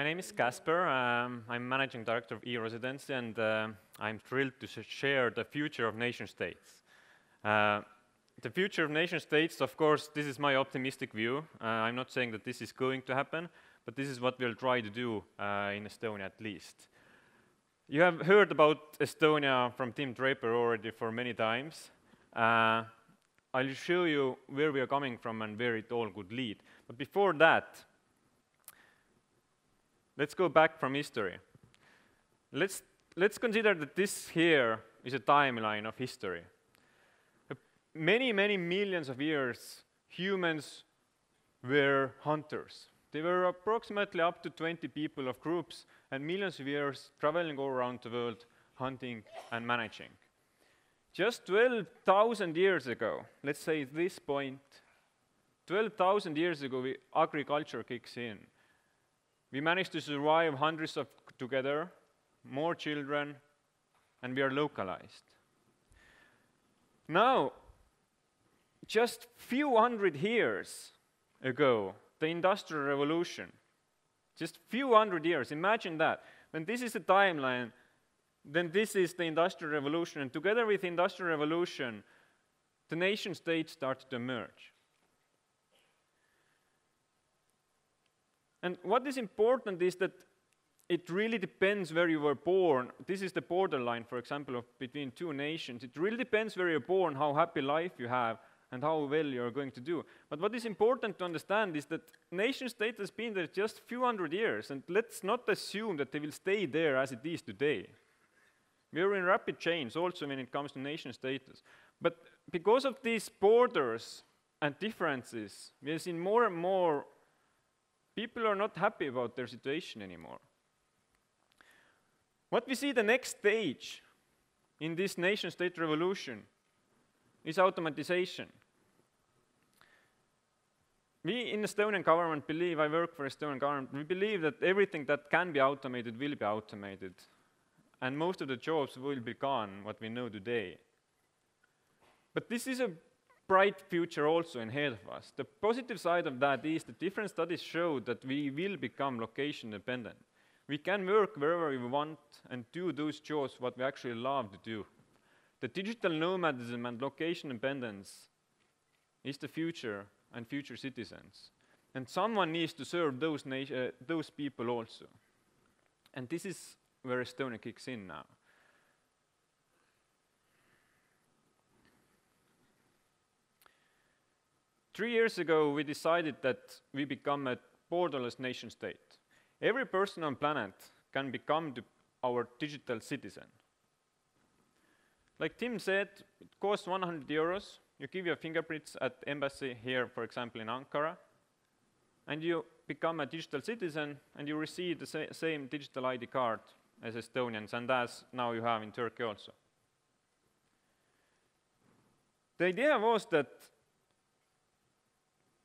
My name is Kaspar. I'm Managing Director of eResidency, and I'm thrilled to share the future of nation-states. The future of nation-states, of course, this is my optimistic view. I'm not saying that this is going to happen, but this is what we'll try to do in Estonia at least. You have heard about Estonia from Tim Draper already for many times. I'll show you where we are coming from and where it all could lead. But before that, let's go back from history. Let's consider that this here is a timeline of history. Many, many millions of years, humans were hunters. They were approximately up to 20 people of groups and millions of years traveling all around the world, hunting and managing. Just 12,000 years ago, let's say at this point, 12,000 years ago, agriculture kicks in. We managed to survive hundreds of together, more children, and we are localized. Now, just few hundred years ago, the Industrial Revolution, just few hundred years, imagine that. When this is the timeline, then this is the Industrial Revolution, and together with the Industrial Revolution, the nation-state started to emerge. And what is important is that it really depends where you were born. This is the borderline, for example, between two nations. It really depends where you're born, how happy life you have, and how well you're going to do. But what is important to understand is that nation-state has been there just a few hundred years, and let's not assume that they will stay there as it is today. We are in rapid change also when it comes to nation-states. But because of these borders and differences, we have seen more and more people are not happy about their situation anymore. What we see the next stage in this nation-state revolution is automatization. We in the Estonian government believe, I work for Estonian government, we believe that everything that can be automated will be automated. And most of the jobs will be gone, what we know today. But this is a bright future also ahead of us. The positive side of that is that different studies show that we will become location dependent. We can work wherever we want and do those jobs what we actually love to do. The digital nomadism and location dependence is the future and future citizens. And someone needs to serve those people also. And this is where Estonia kicks in now. Three years ago, we decided that we become a borderless nation-state. Every person on the planet can become our digital citizen. Like Tim said, it costs 100 euros. You give your fingerprints at embassy here, for example, in Ankara, and you become a digital citizen, and you receive the same digital ID card as Estonians, and as now you have in Turkey also. The idea was that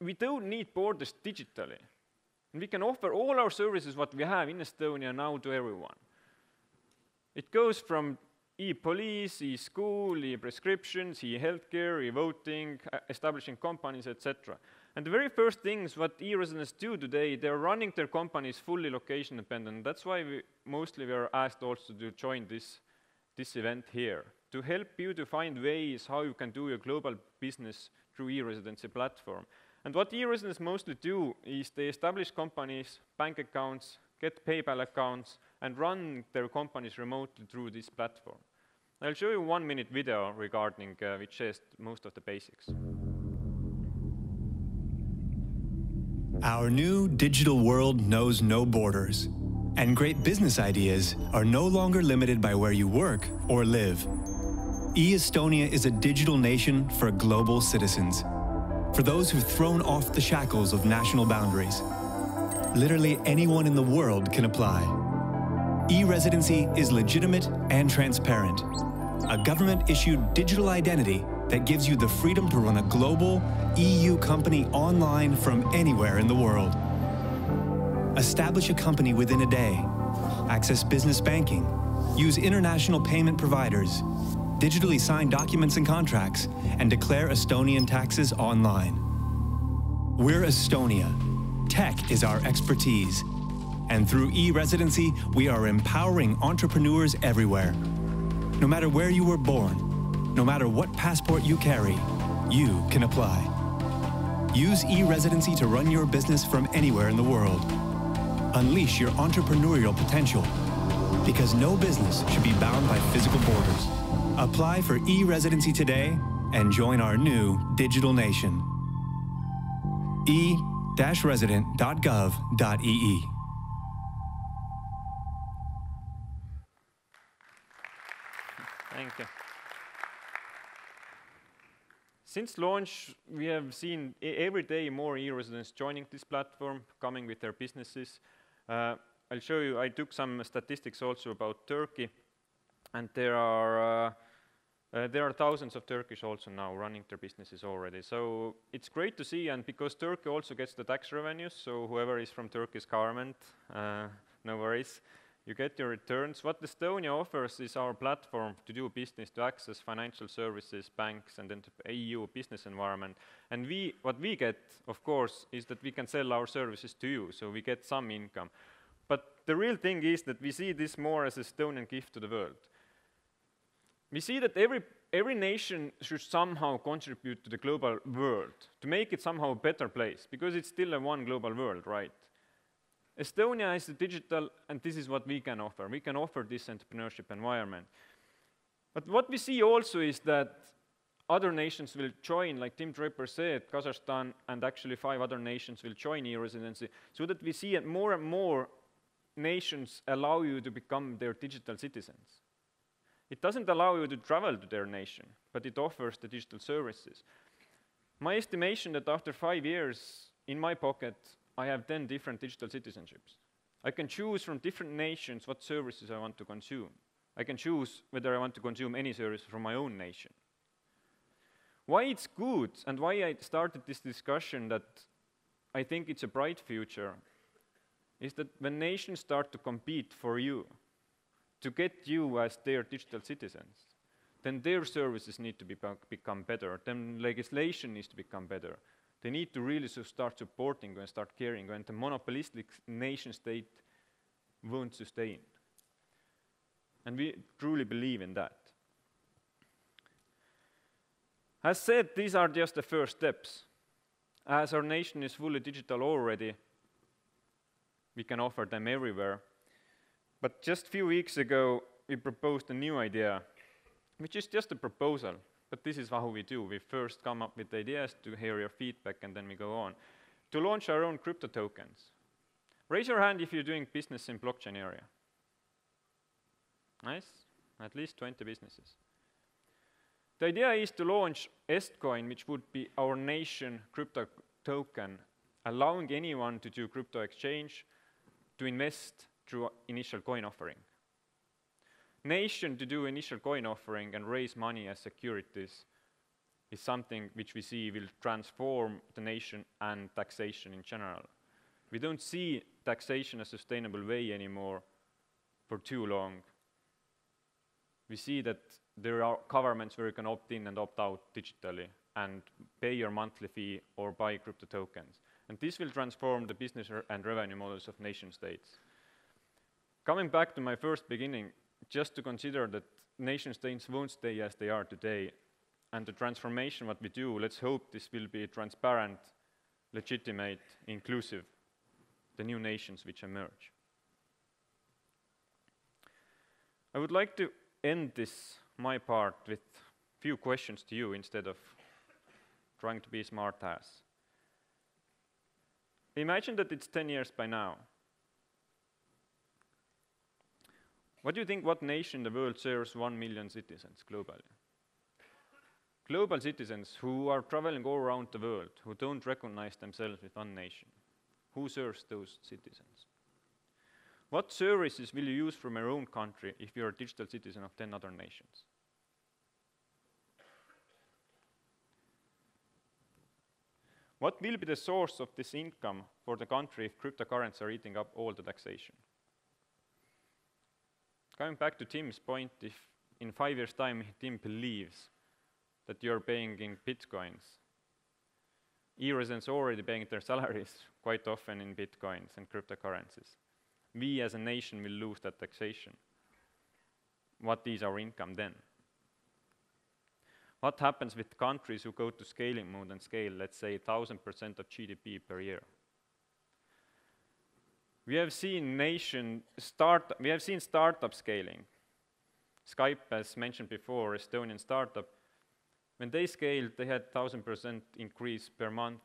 we don't need borders digitally. And we can offer all our services what we have in Estonia now to everyone. It goes from e-police, e-school, e-prescriptions, e-healthcare, e-voting, establishing companies, etc. And the very first things what e-residents do today, they're running their companies fully location dependent. That's why we are asked also to join this event here, to help you to find ways how you can do your global business through e-residency platform. And what e-residents mostly do is they establish companies, bank accounts, get PayPal accounts, and run their companies remotely through this platform. I'll show you 1-minute video regarding which shares most of the basics. Our new digital world knows no borders, and great business ideas are no longer limited by where you work or live. E-Estonia is a digital nation for global citizens, for those who've thrown off the shackles of national boundaries. Literally anyone in the world can apply. E-Residency is legitimate and transparent, a government-issued digital identity that gives you the freedom to run a global EU company online from anywhere in the world. Establish a company within a day, access business banking, use international payment providers, digitally sign documents and contracts, and declare Estonian taxes online. We're Estonia. Tech is our expertise. And through e-Residency, we are empowering entrepreneurs everywhere. No matter where you were born, no matter what passport you carry, you can apply. Use e-Residency to run your business from anywhere in the world. Unleash your entrepreneurial potential, because no business should be bound by physical borders. Apply for e-Residency today and join our new digital nation. e-resident.gov.ee. Thank you. Since launch, we have seen every day more e-residents joining this platform, coming with their businesses. I'll show you, I took some statistics also about Turkey, and there are thousands of Turkish also now running their businesses already. So it's great to see, and because Turkey also gets the tax revenues, so whoever is from Turkish government, no worries, you get your returns. What Estonia offers is our platform to do business, to access financial services, banks, and then to EU business environment. And what we get, of course, is that we can sell our services to you, so we get some income. But the real thing is that we see this more as an Estonian gift to the world. We see that every nation should somehow contribute to the global world, to make it somehow a better place, because it's still a one global world, right? Estonia is the digital, and this is what we can offer. We can offer this entrepreneurship environment. But what we see also is that other nations will join, like Tim Draper said, Kazakhstan and actually 5 other nations will join e-Residency, so that we see that more and more nations allow you to become their digital citizens. It doesn't allow you to travel to their nation, but it offers the digital services. My estimation that after 5 years, in my pocket, I have 10 different digital citizenships. I can choose from different nations what services I want to consume. I can choose whether I want to consume any service from my own nation. Why it's good, and why I started this discussion that I think it's a bright future, is that when nations start to compete for you, to get you as their digital citizens, then their services need to become better, then legislation needs to become better. They need to really start supporting and start caring, and the monopolistic nation state won't sustain. And we truly believe in that. As said, these are just the first steps. As our nation is fully digital already, we can offer them everywhere. But just a few weeks ago, we proposed a new idea, which is just a proposal. But this is how we do. We first come up with ideas to hear your feedback, and then we go on. To launch our own crypto tokens. Raise your hand if you're doing business in blockchain area. Nice, at least 20 businesses. The idea is to launch Estcoin, which would be our nation crypto token, allowing anyone to do crypto exchange, to invest through initial coin offering. Nation to do initial coin offering and raise money as securities is something which we see will transform the nation and taxation in general. We don't see taxation as a sustainable way anymore for too long. We see that there are governments where you can opt in and opt out digitally and pay your monthly fee or buy crypto tokens. And this will transform the business and revenue models of nation states. Coming back to my first beginning, just to consider that nation states won't stay as they are today, and the transformation what we do, let's hope this will be transparent, legitimate, inclusive, the new nations which emerge. I would like to end my part with a few questions to you instead of trying to be smart ass. Imagine that it's 10 years by now. What do you think, what nation in the world serves 1 million citizens globally? Global citizens who are traveling all around the world, who don't recognize themselves with one nation. Who serves those citizens? What services will you use from your own country if you're a digital citizen of 10 other nations? What will be the source of this income for the country if cryptocurrencies are eating up all the taxation? Coming back to Tim's point, if in 5 years' time Tim believes that you're paying in bitcoins, e-residents are already paying their salaries quite often in bitcoins and cryptocurrencies. we as a nation will lose that taxation. What is our income then? What happens with countries who go to scaling mode and scale, let's say 1,000% of GDP per year? We have seen startup scaling. Skype, as mentioned before, Estonian startup. When they scaled, they had 1,000% increase per month.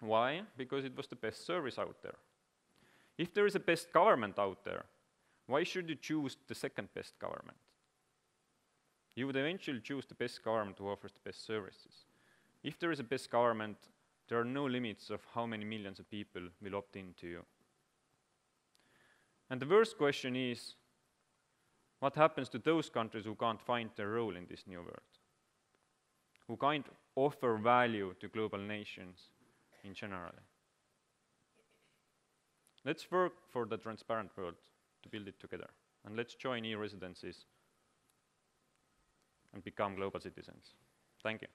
Why? Because it was the best service out there. If there is a best government out there, why should you choose the second best government? You would eventually choose the best government who offers the best services. If there is a best government, there are no limits of how many millions of people will opt into you. And the worst question is, what happens to those countries who can't find their role in this new world? Who can't offer value to global nations in general? Let's work for the transparent world to build it together. And let's join e-residencies and become global citizens. Thank you.